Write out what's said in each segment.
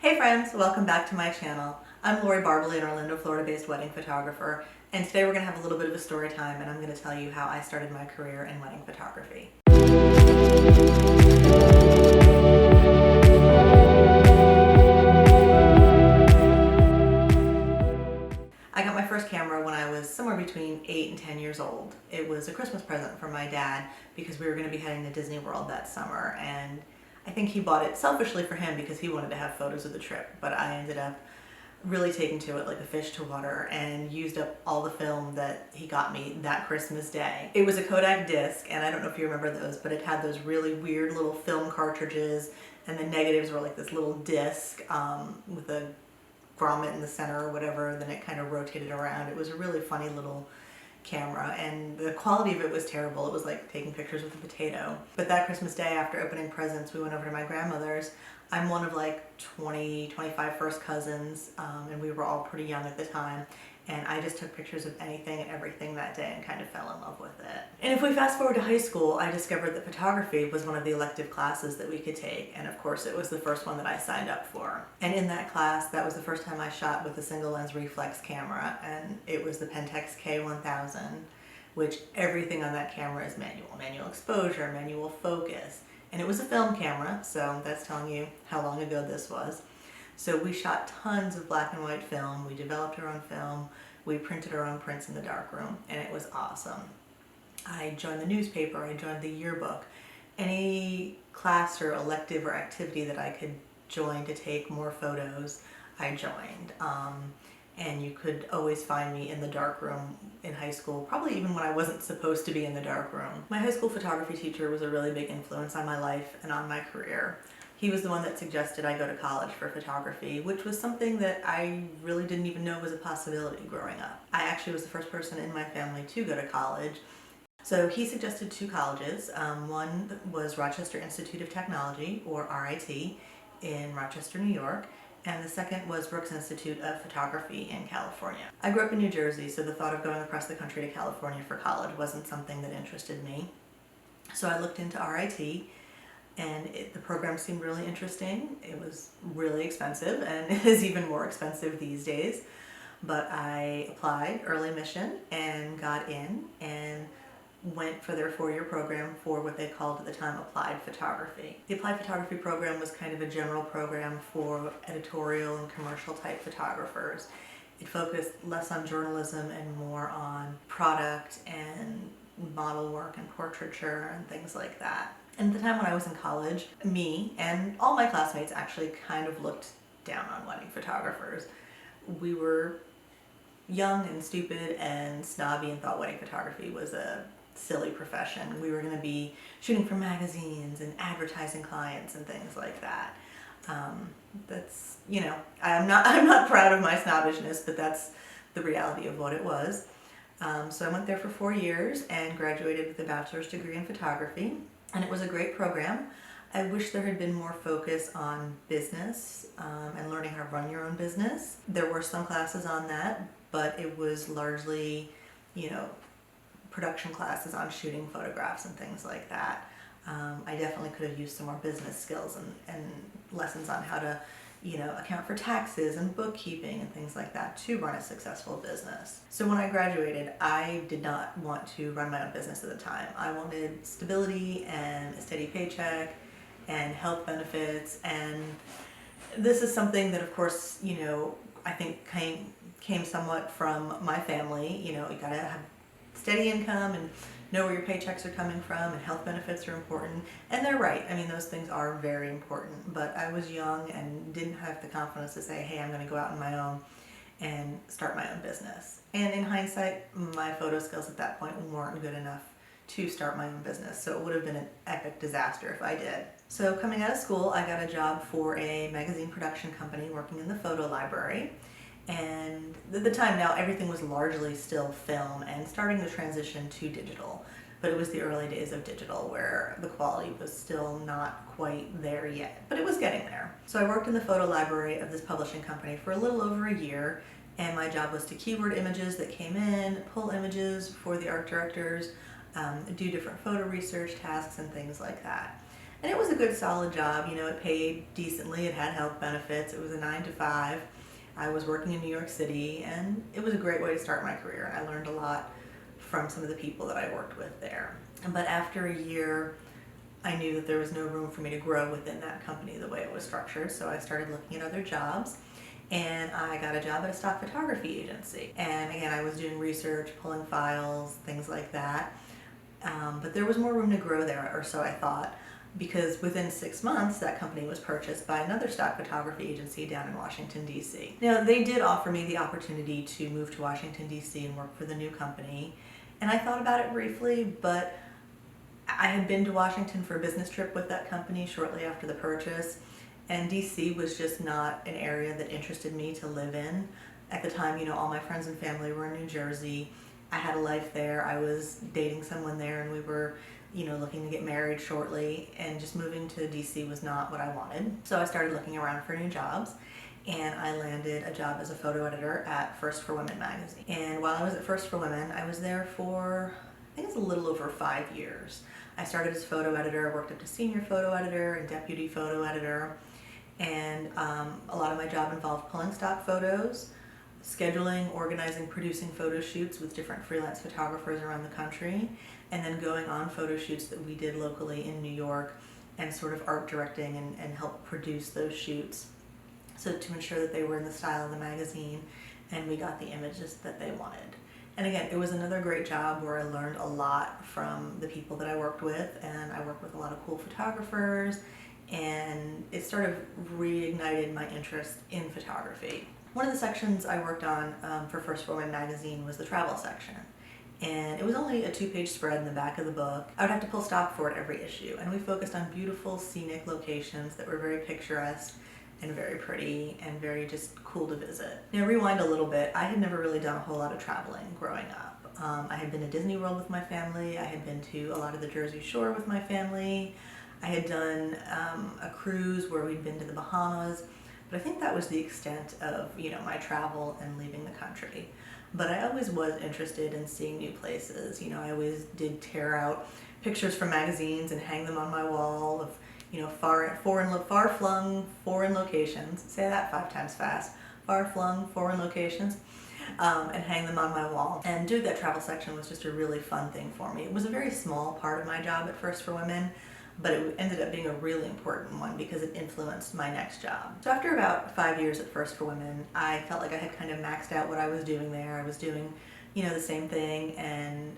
Hey friends, welcome back to my channel. I'm Lori Barbley, an Orlando, Florida-based wedding photographer, and today we're going to have a little bit of a story time, and I'm going to tell you how I started my career in wedding photography. I got my first camera when I was somewhere between 8 and 10 years old. It was a Christmas present from my dad because we were going to be heading to Disney World that summer, and I think he bought it selfishly for him because he wanted to have photos of the trip, but I ended up really taking to it like a fish to water and used up all the film that he got me that Christmas day. It was a Kodak disc, and I don't know if you remember those, but it had those really weird little film cartridges, and the negatives were like this little disc with a grommet in the center or whatever, then it kind of rotated around. It was a really funny little camera, and the quality of it was terrible. It was like taking pictures with a potato. But that Christmas day, after opening presents, we went over to my grandmother's. I'm one of like 25 first cousins, and we were all pretty young at the time, and I just took pictures of anything and everything that day and kind of fell in love with it. And if we fast forward to high school, I discovered that photography was one of the elective classes that we could take, and of course it was the first one that I signed up for. And in that class, that was the first time I shot with a single lens reflex camera, and it was the Pentax K1000, which everything on that camera is manual exposure, manual focus. And it was a film camera, so that's telling you how long ago this was. So we shot tons of black and white film, we developed our own film, we printed our own prints in the darkroom, and it was awesome. I joined the newspaper, I joined the yearbook. Any class or elective or activity that I could join to take more photos, I joined. And you could always find me in the darkroom in high school, probably even when I wasn't supposed to be in the darkroom. My high school photography teacher was a really big influence on my life and on my career. He was the one that suggested I go to college for photography, which was something that I really didn't even know was a possibility growing up. I actually was the first person in my family to go to college. So he suggested two colleges. One was Rochester Institute of Technology, or RIT, in Rochester, New York, and the second was Brooks Institute of Photography in California. I grew up in New Jersey, so the thought of going across the country to California for college wasn't something that interested me. So I looked into RIT, and the program seemed really interesting. It was really expensive, and it is even more expensive these days. But I applied early admission and got in, and went for their 4-year program for what they called at the time applied photography. The applied photography program was kind of a general program for editorial and commercial type photographers. It focused less on journalism and more on product and model work and portraiture and things like that. And at the time when I was in college, me and all my classmates actually kind of looked down on wedding photographers. We were young and stupid and snobby and thought wedding photography was a silly profession. We were going to be shooting for magazines and advertising clients and things like that. That's, you know, I'm not proud of my snobbishness, but that's the reality of what it was. So I went there for 4 years and graduated with a bachelor's degree in photography, and it was a great program. I wish there had been more focus on business and learning how to run your own business. There were some classes on that, but it was largely, you know, production classes on shooting photographs and things like that. I definitely could have used some more business skills and lessons on how to, you know, account for taxes and bookkeeping and things like that to run a successful business. So when I graduated, I did not want to run my own business at the time. I wanted stability and a steady paycheck and health benefits, and this is something that, of course, you know, I think came somewhat from my family. You know, you gotta have steady income and know where your paychecks are coming from, and health benefits are important. And they're right. I mean, those things are very important. But I was young and didn't have the confidence to say, hey, I'm going to go out on my own and start my own business. And in hindsight, my photo skills at that point weren't good enough to start my own business. So it would have been an epic disaster if I did. So coming out of school, I got a job for a magazine production company working in the photo library. And at the time now, everything was largely still film and starting to transition to digital. But it was the early days of digital where the quality was still not quite there yet, but it was getting there. So I worked in the photo library of this publishing company for a little over a year, and my job was to keyword images that came in, pull images for the art directors, do different photo research tasks and things like that. And it was a good solid job, you know, it paid decently, it had health benefits, it was a 9 to 5. I was working in New York City, and it was a great way to start my career. I learned a lot from some of the people that I worked with there. But after a year, I knew that there was no room for me to grow within that company the way it was structured, so I started looking at other jobs. And I got a job at a stock photography agency. And again, I was doing research, pulling files, things like that. But there was more room to grow there, or so I thought, because within 6 months, that company was purchased by another stock photography agency down in Washington, D.C. Now, they did offer me the opportunity to move to Washington, D.C. and work for the new company. And I thought about it briefly, but I had been to Washington for a business trip with that company shortly after the purchase, and D.C. was just not an area that interested me to live in. At the time, you know, all my friends and family were in New Jersey. I had a life there. I was dating someone there, and we were, you know, looking to get married shortly, and just moving to DC was not what I wanted. So I started looking around for new jobs, and I landed a job as a photo editor at First for Women magazine. And while I was at First for Women, I was there for, I think it's a little over 5 years. I started as photo editor, worked up to senior photo editor and deputy photo editor, and a lot of my job involved pulling stock photos, scheduling, organizing, producing photo shoots with different freelance photographers around the country, and then going on photo shoots that we did locally in New York and sort of art directing and help produce those shoots. So to ensure that they were in the style of the magazine and we got the images that they wanted. And again, it was another great job where I learned a lot from the people that I worked with, and I worked with a lot of cool photographers, and it sort of reignited my interest in photography. One of the sections I worked on for First for Women magazine was the travel section. And it was only a 2-page spread in the back of the book. I would have to pull stock for it every issue. And we focused on beautiful scenic locations that were very picturesque and very pretty and very just cool to visit. Now rewind a little bit, I had never really done a whole lot of traveling growing up. I had been to Disney World with my family. I had been to a lot of the Jersey Shore with my family. I had done a cruise where we'd been to the Bahamas. But I think that was the extent of, you know, my travel and leaving the country. But I always was interested in seeing new places. You know, I always did tear out pictures from magazines and hang them on my wall of, you know, far-flung foreign locations. Say that 5 times fast. Far-flung foreign locations, and hang them on my wall. And doing that travel section was just a really fun thing for me. It was a very small part of my job at First for Women, but it ended up being a really important one because it influenced my next job. So after about 5 years at First for Women, I felt like I had kind of maxed out what I was doing there. I was doing, you know, the same thing, and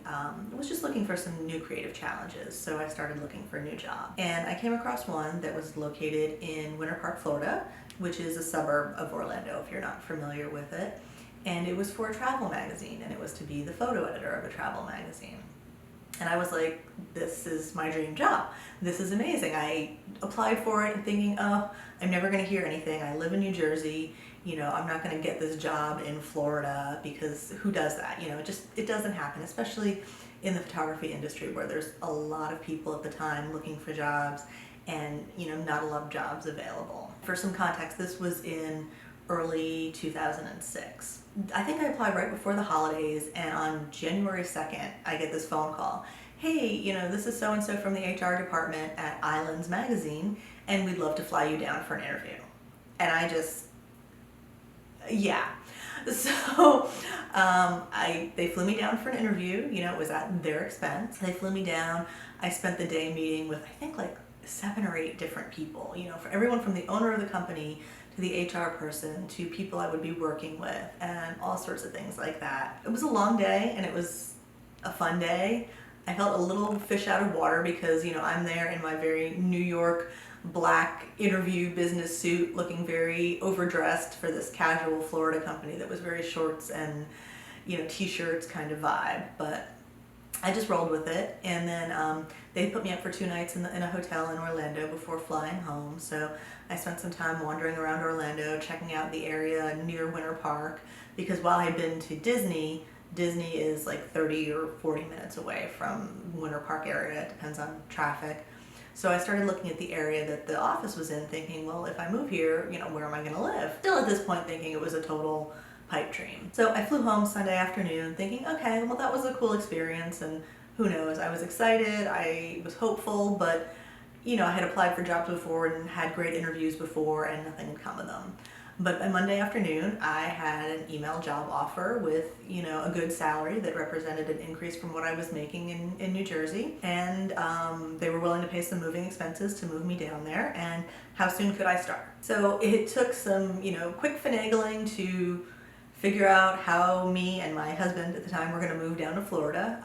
was just looking for some new creative challenges. So I started looking for a new job. And I came across one that was located in Winter Park, Florida, which is a suburb of Orlando if you're not familiar with it. And it was for a travel magazine, and it was to be the photo editor of a travel magazine. And I was like, this is my dream job. This is amazing. I applied for it and thinking, oh, I'm never going to hear anything. I live in New Jersey. You know, I'm not going to get this job in Florida because who does that? You know, it doesn't happen, especially in the photography industry where there's a lot of people at the time looking for jobs and, you know, not a lot of jobs available. For some context, this was in early 2006. I think I applied right before the holidays, and on January 2nd, I get this phone call. Hey, you know, this is so-and-so from the HR department at Islands Magazine, and we'd love to fly you down for an interview. And I just, yeah. So they flew me down for an interview. You know, it was at their expense. They flew me down. I spent the day meeting with, I think, like 7 or 8 different people, you know, for everyone from the owner of the company to the HR person to people I would be working with and all sorts of things like that. It was a long day and it was a fun day. I felt a little fish out of water because, you know, I'm there in my very New York black interview business suit looking very overdressed for this casual Florida company that was very shorts and, you know, t-shirts kind of vibe. But I just rolled with it, and then they put me up for 2 nights in a hotel in Orlando before flying home. So I spent some time wandering around Orlando, checking out the area near Winter Park, because while I'd been to Disney is like 30 or 40 minutes away from Winter Park area. It depends on traffic. So I started looking at the area that the office was in, thinking, well, if I move here, you know, where am I going to live? Still at this point thinking it was a total pipe dream. So I flew home Sunday afternoon thinking, okay, well, that was a cool experience, and who knows, I was excited, I was hopeful, but I had applied for jobs before and had great interviews before, and nothing had come of them. But by Monday afternoon, I had an email job offer with, a good salary that represented an increase from what I was making in New Jersey. And they were willing to pay some moving expenses to move me down there. And how soon could I start? So it took some, quick finagling to figure out how me and my husband at the time were going to move down to Florida.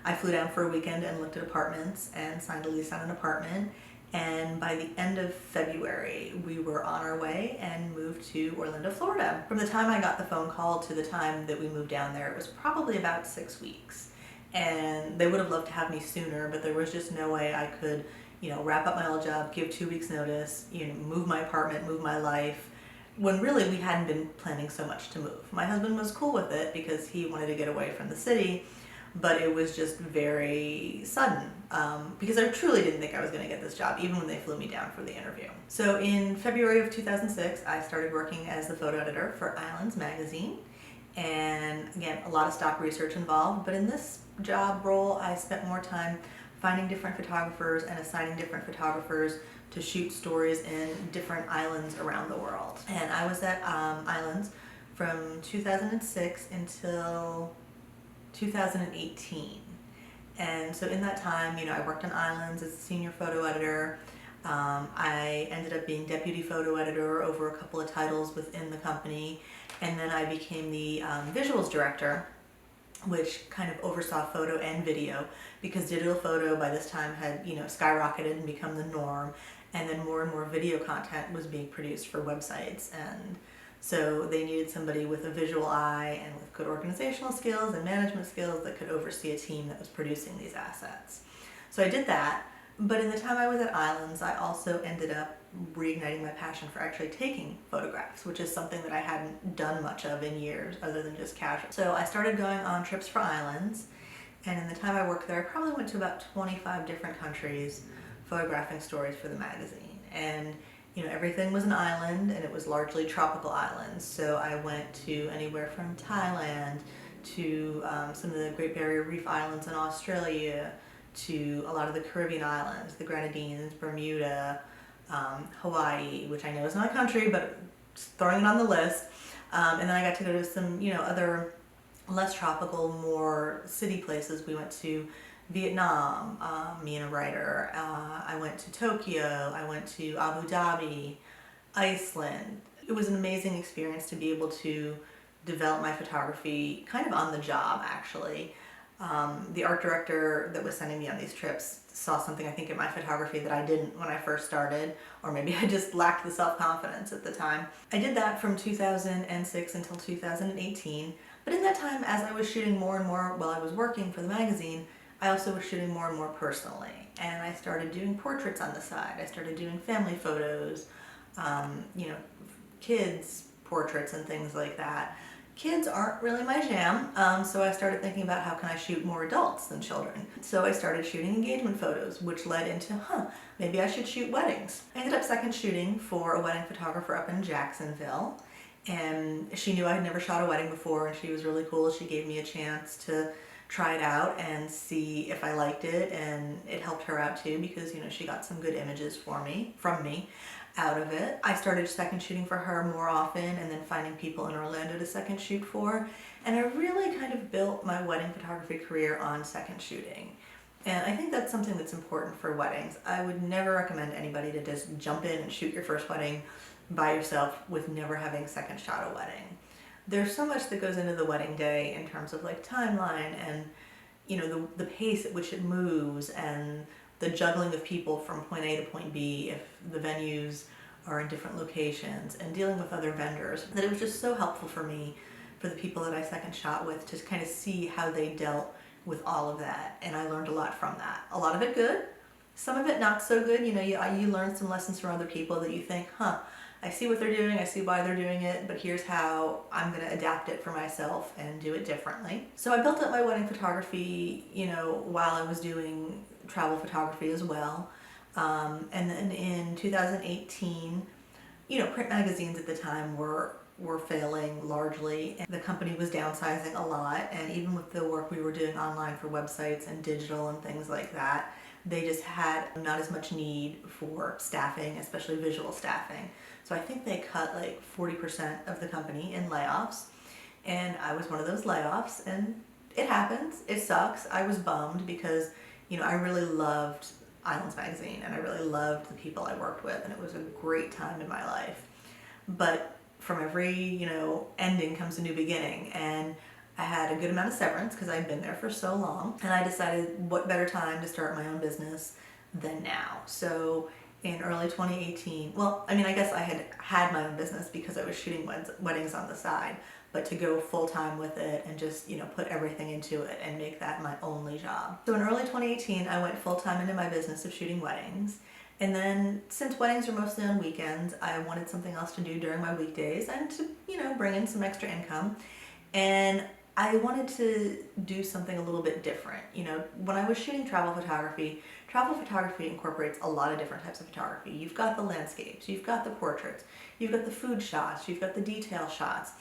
I flew down for a weekend and looked at apartments and signed a lease on an apartment. And by the end of February, we were on our way and moved to Orlando, Florida. From the time I got the phone call to the time that we moved down there, it was probably about 6 weeks. And they would have loved to have me sooner, but there was just no way I could, wrap up my old job, give 2 weeks notice, move my apartment, move my life, when really we hadn't been planning so much to move. My husband was cool with it because he wanted to get away from the city, but it was just very sudden because I truly didn't think I was going to get this job, even when they flew me down for the interview. So in February of 2006, I started working as the photo editor for Islands magazine. And again, a lot of stock research involved, but in this job role, I spent more time finding different photographers and assigning different photographers to shoot stories in different islands around the world. And I was at Islands from 2006 until 2018. And so in that time, I worked on Islands as a senior photo editor. I ended up being deputy photo editor over a couple of titles within the company. And then I became the visuals director, which kind of oversaw photo and video, because digital photo by this time had, skyrocketed and become the norm. And then more and more video content was being produced for websites. And so they needed somebody with a visual eye and with good organizational skills and management skills that could oversee a team that was producing these assets. So I did that, but in the time I was at Islands, I also ended up reigniting my passion for actually taking photographs, which is something that I hadn't done much of in years other than just casual. So I started going on trips for Islands, and in the time I worked there, I probably went to about 25 different countries photographing stories for the magazine. And everything was an island, and it was largely tropical islands. So I went to anywhere from Thailand to some of the Great Barrier Reef Islands in Australia, to a lot of the Caribbean islands, the Grenadines, Bermuda, Hawaii, which I know is not a country, but throwing it on the list. And then I got to go to some, other less tropical, more city places. We went to Vietnam, me and a writer. I went to Tokyo. I went to Abu Dhabi, Iceland. It was an amazing experience to be able to develop my photography kind of on the job, actually. The art director that was sending me on these trips saw something, I think, in my photography that I didn't when I first started, or maybe I just lacked the self-confidence at the time. I did that from 2006 until 2018, but in that time, as I was shooting more and more while I was working for the magazine, I also was shooting more and more personally, and I started doing portraits on the side. I started doing family photos, kids portraits and things like that. Kids aren't really my jam, so I started thinking about how can I shoot more adults than children. So I started shooting engagement photos, which led into, maybe I should shoot weddings. I ended up second shooting for a wedding photographer up in Jacksonville, and she knew I had never shot a wedding before, and she was really cool. She gave me a chance to try it out and see if I liked it, and it helped her out too because she got some good images from me out of it. I started second shooting for her more often, and then finding people in Orlando to second shoot for, and I really kind of built my wedding photography career on second shooting. And I think that's something that's important for weddings. I would never recommend anybody to just jump in and shoot your first wedding by yourself with never having second shot a wedding. There's so much that goes into the wedding day in terms of timeline and the pace at which it moves and the juggling of people from point A to point B if the venues are in different locations, and dealing with other vendors, that it was just so helpful for me, for the people that I second shot with, to kind of see how they dealt with all of that. And I learned a lot from that. A lot of it good, some of it not so good. You learn some lessons from other people that you think, I see what they're doing, I see why they're doing it, but here's how I'm going to adapt it for myself and do it differently. So I built up my wedding photography, while I was doing travel photography as well. And then in 2018, print magazines at the time were failing largely, and the company was downsizing a lot, and even with the work we were doing online for websites and digital and things like that, they just had not as much need for staffing, especially visual staffing. So I think they cut like 40% of the company in layoffs, and I was one of those layoffs, and it happens. It sucks. I was bummed because, I really loved Islands Magazine, and I really loved the people I worked with, and it was a great time in my life. But from every, ending comes a new beginning, and I had a good amount of severance because I'd been there for so long, and I decided what better time to start my own business than now. So in early 2018, I guess I had my own business because I was shooting weddings on the side, but to go full time with it and just, put everything into it and make that my only job. So in early 2018, I went full time into my business of shooting weddings. And then, since weddings are mostly on weekends, I wanted something else to do during my weekdays and to, bring in some extra income. And I wanted to do something a little bit different. When I was shooting travel photography incorporates a lot of different types of photography. You've got the landscapes, you've got the portraits, you've got the food shots, you've got the detail shots.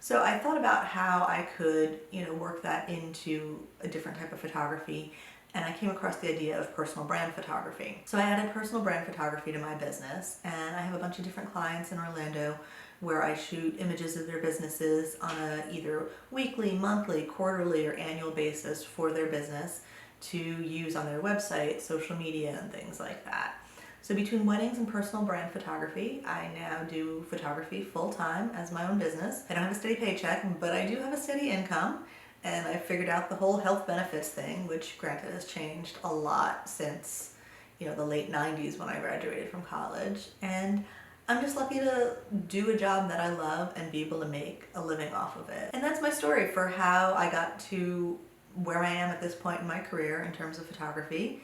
So I thought about how I could, work that into a different type of photography, and I came across the idea of personal brand photography. So I added personal brand photography to my business, and I have a bunch of different clients in Orlando where I shoot images of their businesses on a either weekly, monthly, quarterly, or annual basis for their business to use on their website, social media, and things like that. So between weddings and personal brand photography, I now do photography full-time as my own business. I don't have a steady paycheck, but I do have a steady income, and I figured out the whole health benefits thing, which granted has changed a lot since, the late 90s when I graduated from college. And I'm just lucky to do a job that I love and be able to make a living off of it. And that's my story for how I got to where I am at this point in my career in terms of photography.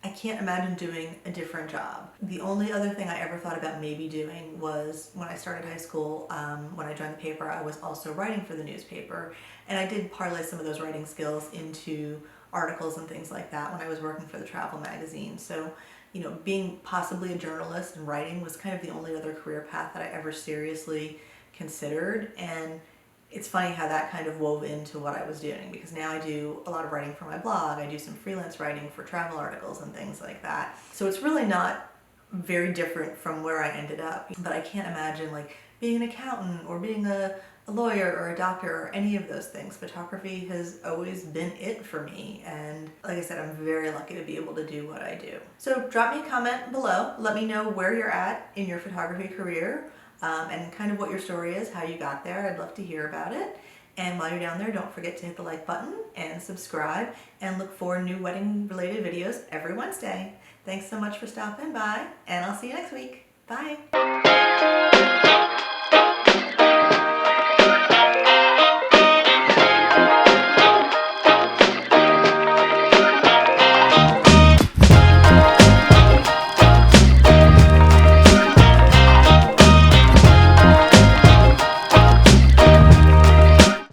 I can't imagine doing a different job. The only other thing I ever thought about maybe doing was when I started high school, when I joined the paper, I was also writing for the newspaper, and I did parlay some of those writing skills into articles and things like that when I was working for the travel magazine. So, being possibly a journalist and writing was kind of the only other career path that I ever seriously considered, and it's funny how that kind of wove into what I was doing, because now I do a lot of writing for my blog. I do some freelance writing for travel articles and things like that. So it's really not very different from where I ended up. But I can't imagine being an accountant or being a lawyer or a doctor or any of those things. Photography has always been it for me. And like I said, I'm very lucky to be able to do what I do. So drop me a comment below. Let me know where you're at in your photography career. And kind of what your story is, how you got there. I'd love to hear about it. And while you're down there, don't forget to hit the like button and subscribe, and look for new wedding related videos every Wednesday. Thanks so much for stopping by, and I'll see you next week. Bye.